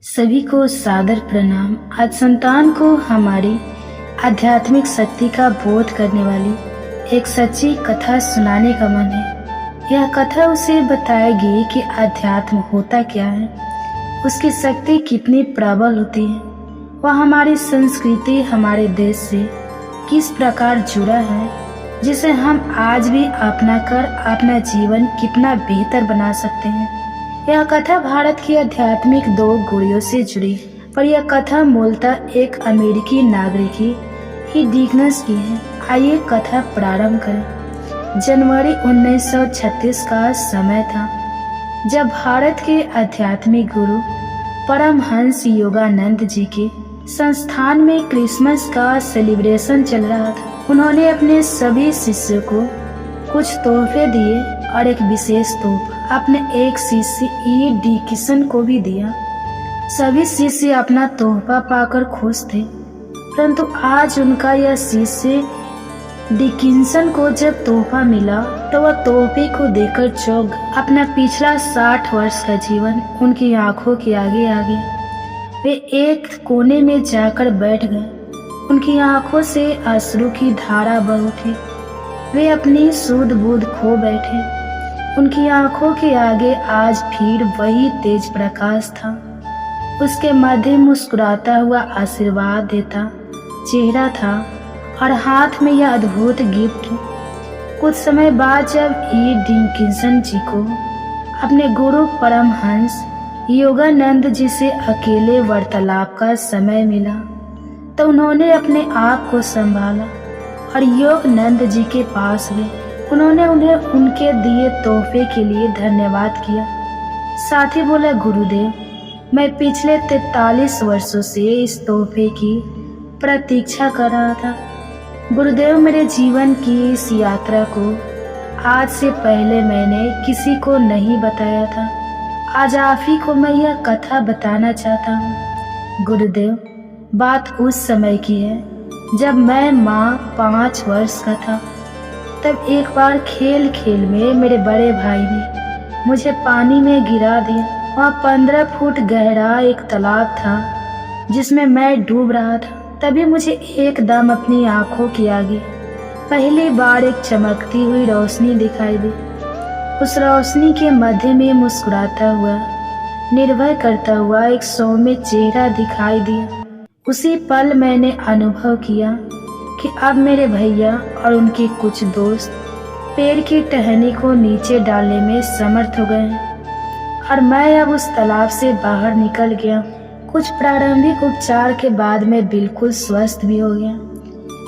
सभी को सादर प्रणाम। आज संतान को हमारी आध्यात्मिक शक्ति का बोध करने वाली एक सच्ची कथा सुनाने का मन है। यह कथा उसे बताएगी कि आध्यात्म होता क्या है, उसकी शक्ति कितनी प्रबल होती है, वह हमारी संस्कृति हमारे देश से किस प्रकार जुड़ा है, जिसे हम आज भी अपना कर अपना जीवन कितना बेहतर बना सकते हैं। यह कथा भारत की आध्यात्मिक दो गुड़ियों से जुड़ी, पर यह कथा मूलतः एक अमेरिकी नागरिक ही डिग्नस की है। आइए कथा प्रारंभ करें। जनवरी 1936 का समय था, जब भारत के आध्यात्मिक गुरु परमहंस योगानंद जी के संस्थान में क्रिसमस का सेलिब्रेशन चल रहा था। उन्होंने अपने सभी शिष्यों को कुछ तोहफे दिए और एक विशेष तोहफा अपने एक शिष्य ई डिकिंसन को भी दिया। सभी शिष्य अपना तोहफा पाकर खुश थे, परंतु आज उनका यह शिष्य डिकिंसन को जब तोहफा मिला तो वह तोहफे को देकर चौंक गया। अपना पिछला 60 वर्ष का जीवन उनकी आंखों के आगे आ गया। वे एक कोने में जाकर बैठ गए। उनकी आंखों से अश्रु की धारा बह उठी। वे अपनी सूझ बूझ खो बैठे। उनकी आंखों के आगे आज फिर वही तेज प्रकाश था। उसके मध्य मुस्कुराता हुआ आशीर्वाद देता चेहरा था और हाथ में यह अद्भुत गिफ्ट। कुछ समय बाद जब ई डिकिंसन जी को अपने गुरु परमहंस योगानंद जी से अकेले वार्तालाप का समय मिला तो उन्होंने अपने आप को संभाला और योगानंद जी के पास गए। उन्होंने उन्हें उनके दिए तोहफे के लिए धन्यवाद किया। साथ ही बोला, गुरुदेव, मैं पिछले 43 वर्षों से इस तोहफे की प्रतीक्षा कर रहा था। गुरुदेव, मेरे जीवन की इस यात्रा को आज से पहले मैंने किसी को नहीं बताया था। आज आप ही को मैं यह कथा बताना चाहता हूँ। गुरुदेव, बात उस समय की है जब मैं माँ 5 वर्ष का था। तब एक बार खेल खेल में मेरे बड़े भाई ने मुझे पानी में गिरा दिया। वहाँ 15 फुट गहरा एक तालाब था जिसमें मैं डूब रहा था। तभी मुझे एकदम अपनी आंखों के आगे पहली बार एक चमकती हुई रोशनी दिखाई दी। उस रोशनी के मध्य में मुस्कुराता हुआ, निर्भय करता हुआ एक सौम्य चेहरा दिखाई दिया। उसी पल मैंने अनुभव किया कि अब मेरे भैया और उनके कुछ दोस्त पेड़ की टहनी को नीचे डालने में समर्थ हो गए हैं और मैं अब उस तालाब से बाहर निकल गया। कुछ प्रारंभिक उपचार के बाद मैं बिल्कुल स्वस्थ भी हो गया।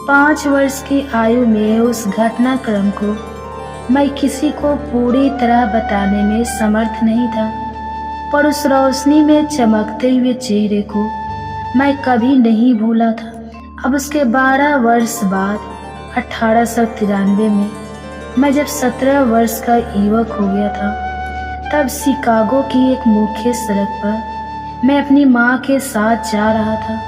5 वर्ष की आयु में उस घटनाक्रम को मैं किसी को पूरी तरह बताने में समर्थ नहीं था, पर उस रोशनी में चमकते हुए चेहरे को मैं कभी नहीं भूला था। अब उसके 12 वर्ष बाद 1893 में मैं जब 17 वर्ष का युवक हो गया था, तब शिकागो की एक मुख्य सड़क पर मैं अपनी माँ के साथ जा रहा था।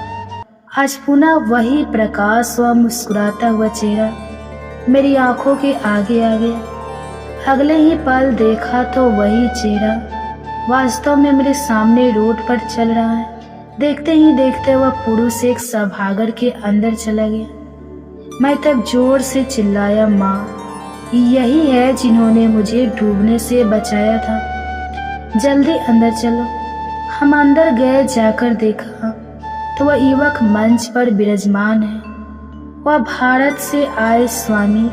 आज पुनः वही प्रकाश व मुस्कुराता हुआ चेहरा मेरी आंखों के आगे आ गया। अगले ही पल देखा तो वही चेहरा वास्तव में मेरे सामने रोड पर चल रहा है। देखते ही देखते वह पुरुष एक सभागार के अंदर चला गया। मैं तब जोर से चिल्लाया, माँ, यही है जिन्होंने मुझे डूबने से बचाया था। जल्दी अंदर चलो। हम अंदर गए। जाकर देखा तो वह युवक मंच पर विराजमान है। वह भारत से आए स्वामी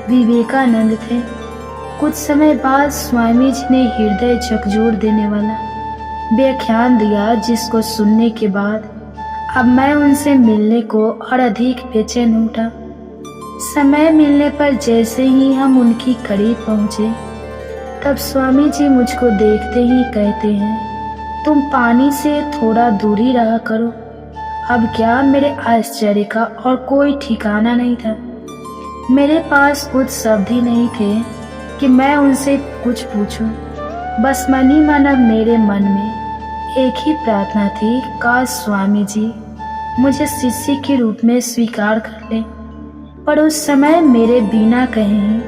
विवेकानंद थे। कुछ समय बाद स्वामी जी ने हृदय झकझोर देने वाला व्याख्यान दिया, जिसको सुनने के बाद अब मैं उनसे मिलने को और अधिक बेचैन उठा। समय मिलने पर जैसे ही हम उनकी करीब पहुंचे, तब स्वामी जी मुझको देखते ही कहते हैं, तुम पानी से थोड़ा दूरी रहा करो। अब क्या, मेरे आश्चर्य का और कोई ठिकाना नहीं था। मेरे पास कुछ शब्द ही नहीं थे कि मैं उनसे कुछ पूछूं। बस मन ही मन अब मेरे मन में एक ही प्रार्थना थी, काश स्वामी जी मुझे शिष्य के रूप में स्वीकार कर लें। पर उस समय मेरे बिना कहे ही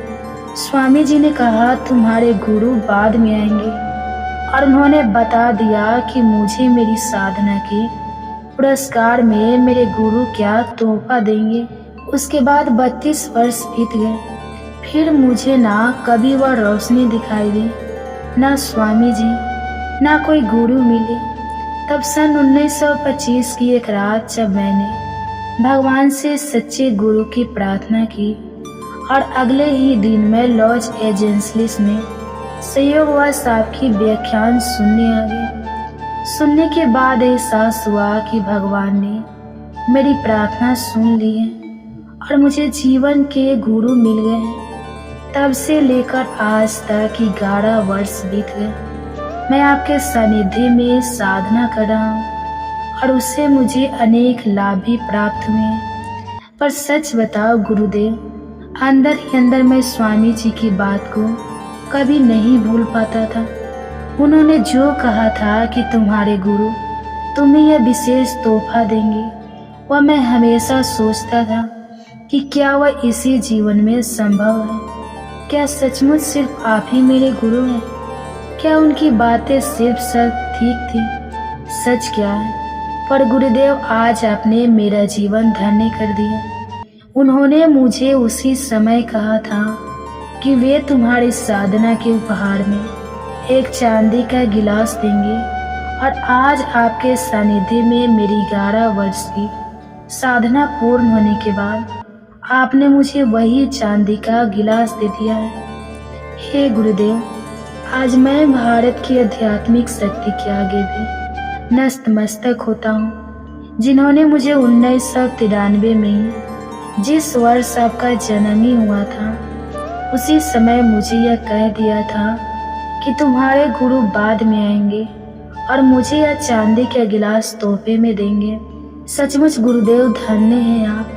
स्वामी जी ने कहा, तुम्हारे गुरु बाद में आएंगे और उन्होंने बता दिया कि मुझे मेरी साधना के पुरस्कार में मेरे गुरु क्या तोहफा देंगे। उसके बाद 32 वर्ष बीत गए। फिर मुझे ना कभी वह रोशनी दिखाई दी, ना स्वामी जी, ना कोई गुरु मिले। तब सन 1925 की एक रात जब मैंने भगवान से सच्चे गुरु की प्रार्थना की और अगले ही दिन मैं लॉस एंजलिस में सहयोगवश आपकी व्याख्यान सुनने आ गए। सुनने के बाद एहसास हुआ कि भगवान ने मेरी प्रार्थना सुन ली है और मुझे जीवन के गुरु मिल गए हैं। तब से लेकर आज तक 11 वर्ष बीत गए। मैं आपके सानिध्य में साधना कर रहा हूँ और उससे मुझे अनेक लाभ भी प्राप्त हुए हैं। पर सच बताओ गुरुदेव, अंदर ही अंदर मैं स्वामी जी की बात को कभी नहीं भूल पाता था। उन्होंने जो कहा था कि तुम्हारे गुरु तुम्हें यह विशेष तोहफा देंगे, वह मैं हमेशा सोचता था कि क्या वह इसी जीवन में संभव है। क्या सचमुच सिर्फ आप ही मेरे गुरु हैं? क्या उनकी बातें सिर्फ ठीक थी? सच क्या है, पर गुरुदेव आज आपने मेरा जीवन धन्य कर दिया। उन्होंने मुझे उसी समय कहा था कि वे तुम्हारी साधना के उपहार में एक चांदी का गिलास देंगे और आज आपके सानिध्य में मेरी 11 वर्ष की साधना पूर्ण होने के बाद आपने मुझे वही चांदी का गिलास दे दिया है। हे गुरुदेव, आज मैं भारत की आध्यात्मिक शक्ति के आगे भी नतमस्तक होता हूँ, जिन्होंने मुझे 1993 में ही, जिस वर्ष आपका जन्म ही हुआ था, उसी समय मुझे यह कह दिया था कि तुम्हारे गुरु बाद में आएंगे और मुझे यह चांदी का गिलास तोहफे में देंगे। सचमुच गुरुदेव धन्य हैं आप,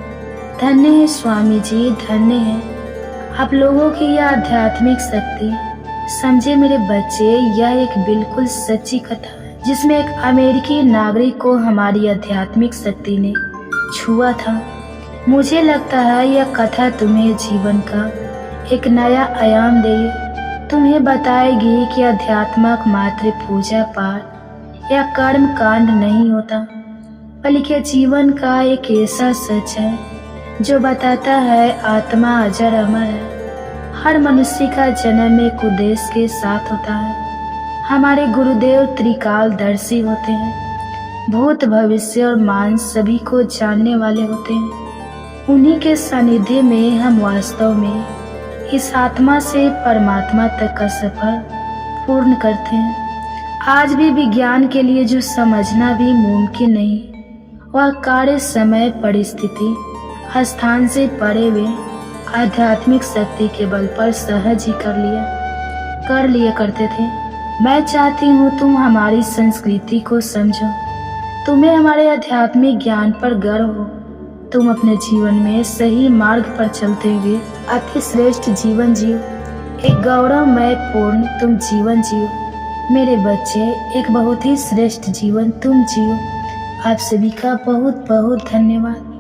धन्य है स्वामी जी, धन्य है आप लोगों की यह आध्यात्मिक शक्ति। समझे मेरे बच्चे, यह एक बिल्कुल सच्ची कथा है जिसमें एक अमेरिकी नागरिक को हमारी आध्यात्मिक शक्ति ने छुआ था। मुझे लगता है यह कथा तुम्हें जीवन का एक नया आयाम देगी। तुम्हें बताएगी कि अध्यात्मक मात्र पूजा पाठ या कर्म कांड नहीं होता, बल्कि जीवन का एक ऐसा सच है जो बताता है आत्मा अजर अमर है। हर मनुष्य का जन्म एक उद्देश्य के साथ होता है। हमारे गुरुदेव त्रिकालदर्शी होते हैं, भूत भविष्य और मान सभी को जानने वाले होते हैं। उन्हीं के सानिध्य में हम वास्तव में इस आत्मा से परमात्मा तक का सफर पूर्ण करते हैं। आज भी विज्ञान के लिए जो समझना भी मुमकिन नहीं, वह कार्य, समय, परिस्थिति, स्थान से परे हुए आध्यात्मिक शक्ति के बल पर सहज ही कर लिया करते थे। मैं चाहती हूँ तुम हमारी संस्कृति को समझो, तुम्हें हमारे आध्यात्मिक ज्ञान पर गर्व हो। तुम अपने जीवन में सही मार्ग पर चलते हुए अति श्रेष्ठ जीवन जियो, एक गौरवमय पूर्ण तुम जीवन जियो। मेरे बच्चे, एक बहुत ही श्रेष्ठ जीवन तुम जियो। आप सभी का बहुत बहुत धन्यवाद।